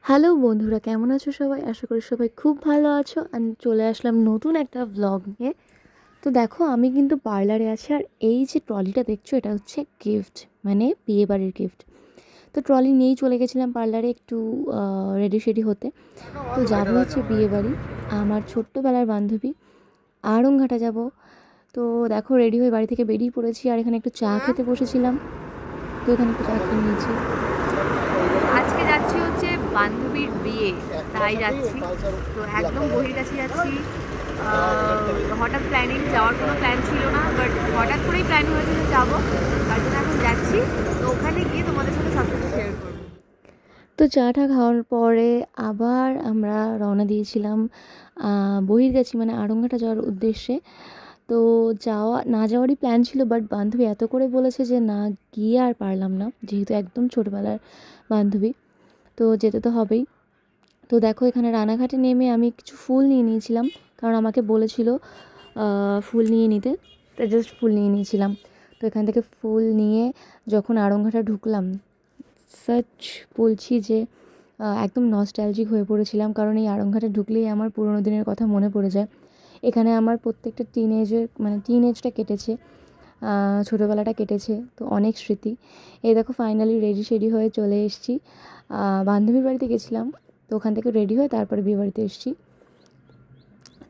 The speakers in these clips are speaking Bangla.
হ্যালো বন্ধুরা, কেমন আছো সবাই? আশা করি সবাই খুব ভালো আছো। আমি চলে আসলাম নতুন একটা ভ্লগ নিয়ে। তো দেখো, আমি কিন্তু পার্লারে আছি, আর এই যে ট্রলিটা দেখছো এটা হচ্ছে গিফট, মানে বিয়েবাড়ির গিফট। তো ট্রলি নিয়েই চলে গেছিলাম পার্লারে একটু রেডি শেডি হতে। তো যাবো হচ্ছে বিয়েবাড়ি, আমার ছোট্টবেলার বান্ধবী আড়ংঘাটা যাব। তো দেখো, রেডি হয়ে বাড়ি থেকে বেরিয়ে পড়েছি, আর এখানে একটু চা খেতে বসেছিলাম। তো এখানে একটু চা খেয়ে নিয়েছি। আজকে যাচ্ছি হচ্ছে বান্ধবীর বিয়ে, তাই যাচ্ছি। তো একদম বহির কাছে যাচ্ছি। হঠাৎ প্ল্যানিং, যাওয়ার কোনো প্ল্যান ছিল না, বাট হঠাৎ করেই প্ল্যান হয়েছে যে যাবো, তার জন্য এখন যাচ্ছি। তো ওখানে গিয়ে তোমাদের সাথে সব কিছু শেয়ার করবো। তো চাটা খাওয়ার পরে আবার আমরা রওনা দিয়েছিলাম বহির্গাছি, মানে আড়ংঘাটা যাওয়ার উদ্দেশ্যে। তো না যাওয়ারই প্ল্যান ছিল, বাট বান্ধবী এত করে বলেছে যে না গিয়ে আর পারলাম না, যেহেতু একদম ছোটোবেলার বান্ধবী, তো যেতে তো হবেই। তো দেখো, এখানে রানাঘাটে নেমে আমি কিছু ফুল নিয়ে নিয়েছিলাম, কারণ আমাকে বলেছিল ফুল নিয়ে নিতে। তো জাস্ট ফুল নিয়ে নিয়েছিলাম। তো এখান থেকে ফুল নিয়ে যখন আড়ংঘাটা ঢুকলাম, সাচ বলছি যে একদম নস্টালজিক হয়ে পড়েছিলাম, কারণ এই আড়ংঘাটে ঢুকলেই আমার পুরোনো দিনের কথা মনে পড়ে যায়। এখানে আমার প্রত্যেকটা টিনেজটা কেটেছে, ছোটোবেলাটা কেটেছে, তো অনেক স্মৃতি। এই দেখো, ফাইনালি রেডি শেডি হয়ে চলে এসেছি। বান্ধবীর বাড়িতে গেছিলাম, তো ওখান থেকে রেডি হয়ে তারপরে বিয়ে বাড়িতে এসেছি।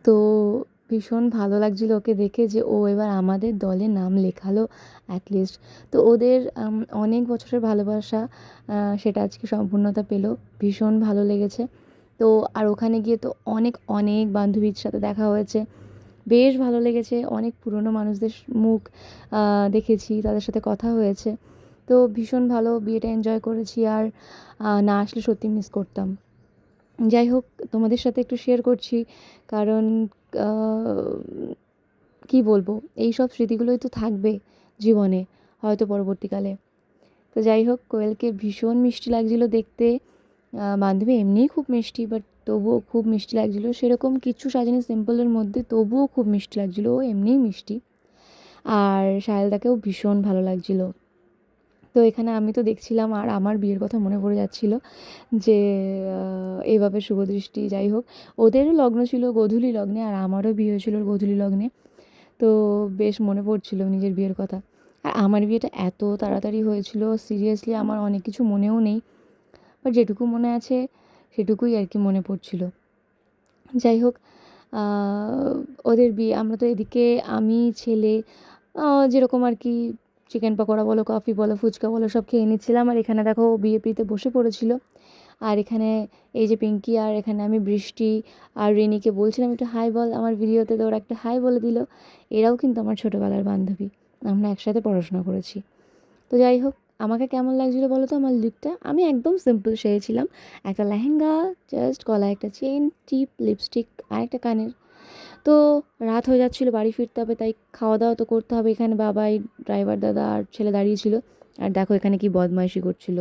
তো ভীষণ ভালো লাগছিল ওকে দেখে, যে ও এবার আমাদের দলে নাম লেখালো অ্যাটলিস্ট। তো ওদের অনেক বছরের ভালোবাসা, সেটা আজকে সম্পূর্ণতা পেল। ভীষণ ভালো লেগেছে। তো আর ওখানে গিয়ে তো অনেক অনেক বান্ধবীর সাথে দেখা হয়েছে, বেশ ভালো লেগেছে। অনেক পুরনো মানুষদের মুখ দেখেছি, তাদের সাথে কথা হয়েছে। তো ভীষণ ভালো, বিয়েটা এনজয় করেছি। আর না আসলে সত্যি মিস করতাম। যাই হোক, তোমাদের সাথে একটু শেয়ার করছি, কারণ কী বলবো, এই সব স্মৃতিগুলোই তো থাকবে জীবনে, হয়তো পরবর্তীকালে। তো যাই হোক, কোয়েলকে ভীষণ মিষ্টি লাগছিলো দেখতে। বান্ধবী এমনিই খুব মিষ্টি, বাট তবুও খুব মিষ্টি লাগছিলো। সেরকম কিচ্ছু সাজেনি সিম্পলের মধ্যে, তবুও খুব মিষ্টি লাগছিলো, ও এমনিই মিষ্টি। আর সায়লদাকেও ভীষণ ভালো লাগছিলো। তো এখানে আমি তো দেখছিলাম, আর আমার বিয়ের কথা মনে পড়ে যাচ্ছিলো, যে এইভাবে শুভদৃষ্টি। যাই হোক, ওদেরও লগ্ন ছিল গোধূলি লগ্নে, আর আমারও বিয়ে হয়েছিল গোধূলি লগ্নে। তো বেশ মনে পড়ছিল নিজের বিয়ের কথা। আর আমার বিয়েটা এত তাড়াতাড়ি হয়েছিল, সিরিয়াসলি আমার অনেক কিছু মনেও নেই, বাট যেটুকু মনে আছে সেটুকুই আর কি মনে পড়ছিল। যাই হোক, ওদের বিয়ে, আমরা তো এদিকে আমি ছেলে যেরকম আর কি চিকেন পকোড়া বলো, কফি বলো, ফুচকা বলো, সব খেয়ে নিচ্ছিলাম। আর এখানে দেখো বিয়ে পিড়িতে বসে পড়েছিল। আর এখানে এই যে পিঙ্কি, আর এখানে আমি বৃষ্টি আর রিনিকে বলছিলাম একটু হাই বল আমার ভিডিওতে, তো ওরা একটা হাই বলে দিল। এরাও কিন্তু আমার ছোটোবেলার বান্ধবী, আমরা একসাথে পড়াশোনা করেছি। তো যাই হোক, আমাকে কেমন লাগছিলো বলো তো আমার লুকটা? আমি একদম সিম্পল সেরেছিলাম, একটা লেহেঙ্গা, জাস্ট গলায় একটা চেন, টিপ, লিপস্টিক আর একটা কানের। তো রাত হয়ে যাচ্ছিলো, বাড়ি ফিরতে হবে, তাই খাওয়া দাওয়া তো করতে হবে। এখানে বাবাই, ড্রাইভার দাদা আর ছেলে দাঁড়িয়েছিল। আর দেখো এখানে কি বদমাইশি করছিল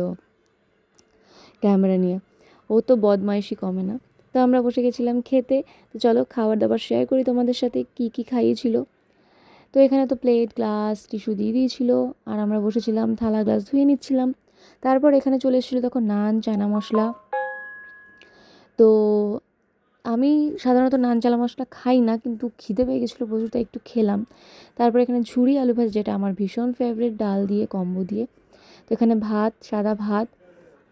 ক্যামেরা নিয়ে, ও তো বদমাইশি কমে না। তো আমরা বসে গেছিলাম খেতে। তো চলো খাবার দাবার শেয়ার করি তোমাদের সাথে, কী কী খাইয়েছিল। তো এখানে তো প্লেট, গ্লাস, টিস্যু দিয়ে দিয়েছিল, আর আমরা বসেছিলাম থালা গ্লাস ধুয়ে নিচ্ছিলাম। তারপর এখানে চলে এসেছিলো দেখো নান, চানা মশলা। তো আমি সাধারণত নান চানা মশলা খাই না, কিন্তু খিদে পেয়ে গেছিলো প্রচুর, তাই একটু খেলাম। তারপর এখানে ঝুরি আলু ভাজা, যেটা আমার ভীষণ ফেভারিট, ডাল দিয়ে কম্বো দিয়ে। তো এখানে ভাত, সাদা ভাত।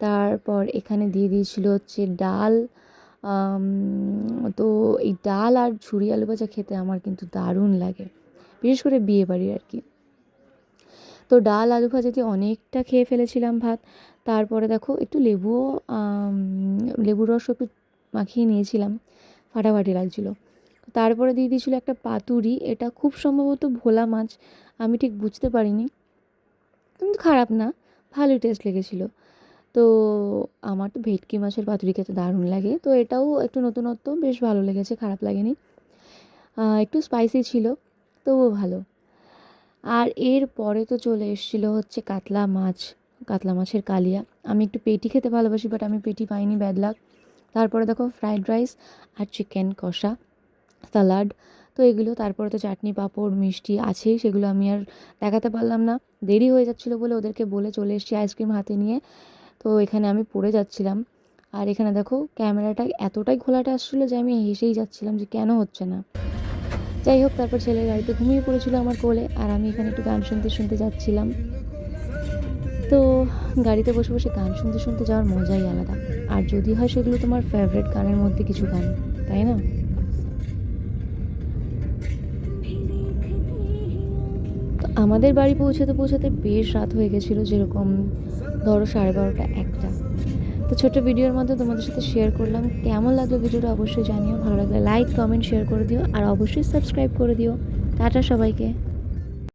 তারপর এখানে দিয়ে দিয়েছিল হচ্ছে ডাল। তো এই ডাল আর ঝুরি আলু ভাজা খেতে আমার কিন্তু দারুণ লাগে, বিশেষ করে বিয়েবাড়ির আর কি। তো ডাল আলু ভাজা দিয়ে অনেকটা খেয়ে ফেলেছিলাম ভাত। তারপরে দেখো একটু লেবুর রসও একটু মাখিয়ে নিয়েছিলাম, ফাটাফাটি লাগছিলো। তারপরে দিয়ে দিয়েছিলো একটা পাতুরি, এটা খুব সম্ভবত ভোলা মাছ, আমি ঠিক বুঝতে পারিনি, কিন্তু খারাপ না, ভালোই টেস্ট লেগেছিলো। তো আমার তো ভেটকি মাছের পাতুরি খেতে দারুণ লাগে, তো এটাও একটু নতুনত্ব, বেশ ভালো লেগেছে, খারাপ লাগেনি। একটু স্পাইসি ছিল, তবুও ভালো। আর এর পরে তো চলে এসেছিলো হচ্ছে কাতলা মাছ, কাতলা মাছের কালিয়া। আমি একটু পেটি খেতে ভালোবাসি, বাট আমি পেটি পাইনি, ব্যাড লাক। তারপরে দেখো ফ্রাইড রাইস আর চিকেন কষা, স্যালাড, তো এগুলো। তারপরে তো চাটনি, পাঁপড়, মিষ্টি আছেই, সেগুলো আমি আর দেখাতে পারলাম না, দেরি হয়ে যাচ্ছিলো বলে ওদেরকে বলে চলে এসেছি আইসক্রিম হাতে নিয়ে। তো এখানে আমি পড়ে যাচ্ছিলাম, আর এখানে দেখো ক্যামেরাটা এতটাই ঘোলাটে আসছিলো যে আমি হেসেই যাচ্ছিলাম যে কেন হচ্ছে না। যাই হোক, তারপর ছেলে গাড়িতে ঘুমিয়ে পড়েছিল আমার কোলে, আর আমি এখানে একটু গান শুনতে শুনতে যাচ্ছিলাম। তো গাড়িতে বসে বসে গান শুনতে শুনতে যাওয়ার মজাই আলাদা। আর যদি হয় সেগুলো তোমার ফেভারিট গানের মধ্যে কিছু গান, তাই না? তো আমাদের বাড়ি পৌঁছাতে পৌঁছাতে বেশ রাত হয়ে গেছিলো, যেরকম ধরো 12:30 1টা। তো ছোট্ট ভিডিওর মধ্যে তোমাদের সাথে শেয়ার করলাম। কেমন লাগলো ভিডিওটা অবশ্যই জানিও, ভালো লাগলে লাইক কমেন্ট শেয়ার করে দিও, আর অবশ্যই সাবস্ক্রাইব করে দিও। টাটা সবাইকে।